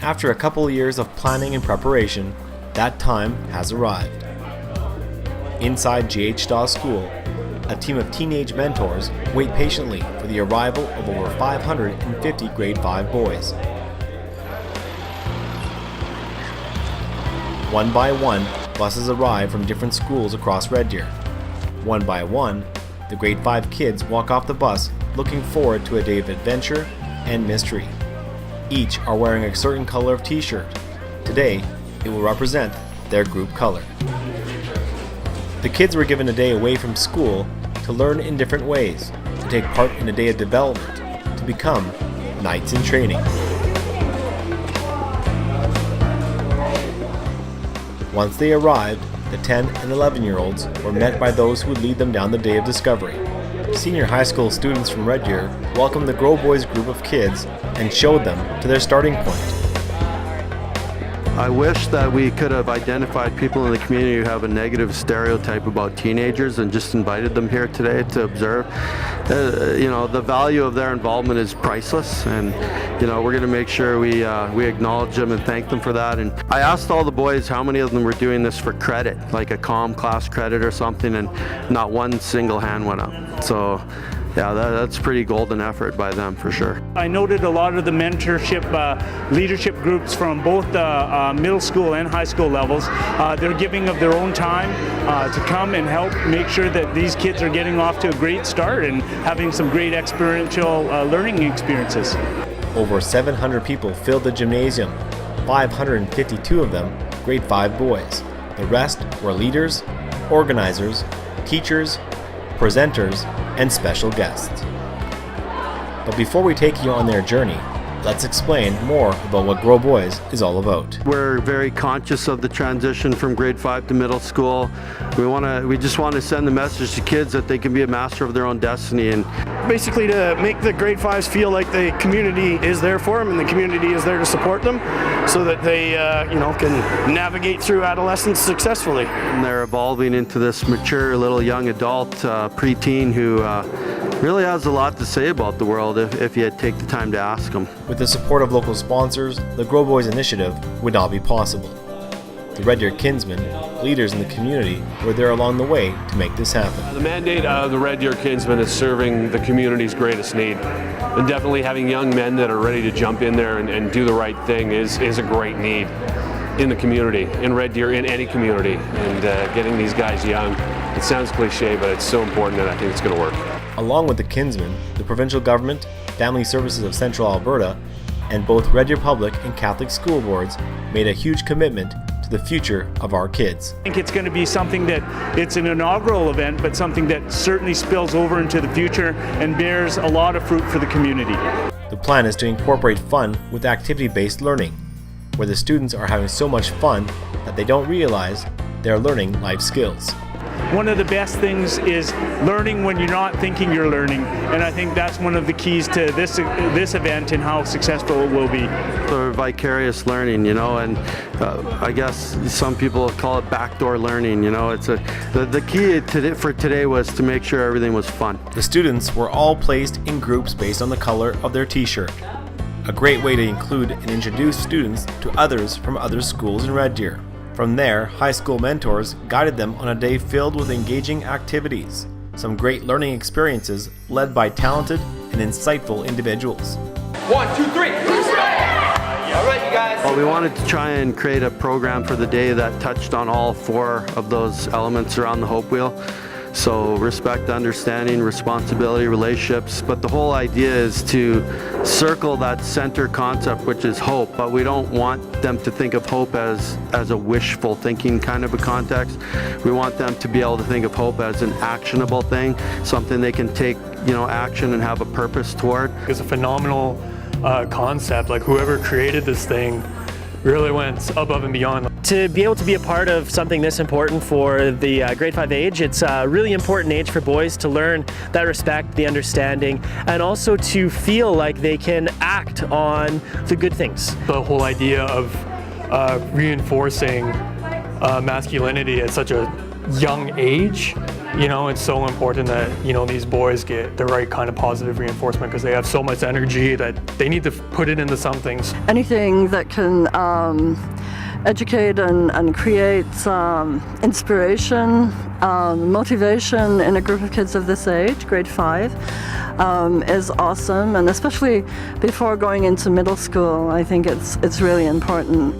After a couple of years of planning and preparation, that time has arrived. Inside GH School, a team of teenage mentors wait patiently for the arrival of over 550 grade 5 boys. One by one, buses arrive from different schools across Red Deer. One by one, the grade 5 kids walk off the bus looking forward to a day of adventure and mystery. Each are wearing a certain color of t-shirt. Today, it will represent their group color. The kids were given a day away from school to learn in different ways, to take part in a day of development, to become knights in training. Once they arrived, the 10 and 11-year-olds were met by those who would lead them down the day of discovery. Senior high school students from Red Deer welcomed the Grow Boys group of kids and showed them to their starting point. I wish that we could have identified people in the community who have a negative stereotype about teenagers and just invited them here today to observe. The value of their involvement is priceless, and we're going to make sure we acknowledge them and thank them for that. And I asked all the boys how many of them were doing this for credit, like a comm class credit or something, and not one single hand went up. So yeah, that's pretty golden effort by them for sure. I noted a lot of the mentorship leadership groups from both the middle school and high school levels. They're giving of their own time to come and help make sure that these kids are getting off to a great start and having some great experiential learning experiences. Over 700 people filled the gymnasium, 552 of them grade 5 boys. The rest were leaders, organizers, teachers, presenters, and special guests. But before we take you on their journey, let's explain more about what Grow Boys is all about. We're very conscious of the transition from grade 5 to middle school. We just want to send the message to kids that they can be a master of their own destiny, and basically to make the grade 5s feel like the community is there for them and the community is there to support them so that they can navigate through adolescence successfully. And they're evolving into this mature little young adult preteen who really has a lot to say about the world if you take the time to ask them. With the support of local sponsors, the Grow Boys initiative would not be possible. The Red Deer Kinsmen, leaders in the community, were there along the way to make this happen. The mandate of the Red Deer Kinsmen is serving the community's greatest need. And definitely having young men that are ready to jump in there and do the right thing is a great need in the community, in Red Deer, in any community. And getting these guys young, it sounds cliche, but it's so important that I think it's going to work. Along with the Kinsmen, the provincial government, Family Services of Central Alberta, and both Red Deer Public and Catholic school boards made a huge commitment to the future of our kids. I think it's going to be something that it's an inaugural event, but something that certainly spills over into the future and bears a lot of fruit for the community. The plan is to incorporate fun with activity-based learning, where the students are having so much fun that they don't realize they're learning life skills. One of the best things is learning when you're not thinking you're learning, and I think that's one of the keys to this event and how successful it will be. So vicarious learning, and I guess some people call it backdoor learning. It's the key for today was to make sure everything was fun. The students were all placed in groups based on the color of their t-shirt. A great way to include and introduce students to others from other schools in Red Deer. From there, high school mentors guided them on a day filled with engaging activities, some great learning experiences led by talented and insightful individuals. 1, 2, 3. All right, you guys. Well, we wanted to try and create a program for the day that touched on all 4 of those elements around the Hope Wheel. So respect, understanding, responsibility, relationships, but the whole idea is to circle that center concept, which is hope, but we don't want them to think of hope as a wishful thinking kind of a context. We want them to be able to think of hope as an actionable thing, something they can take, action and have a purpose toward. It's a phenomenal concept. Like whoever created this thing really went above and beyond. To be able to be a part of something this important for the grade 5 age, it's a really important age for boys to learn that respect, the understanding, and also to feel like they can act on the good things. The whole idea of reinforcing masculinity at such a young age You know, it's so important that, you know, these boys get the right kind of positive reinforcement because they have so much energy that they need to put it into some things. Anything that can educate and create inspiration, motivation in a group of kids of this age, grade 5, is awesome, and especially before going into middle school, I think it's really important.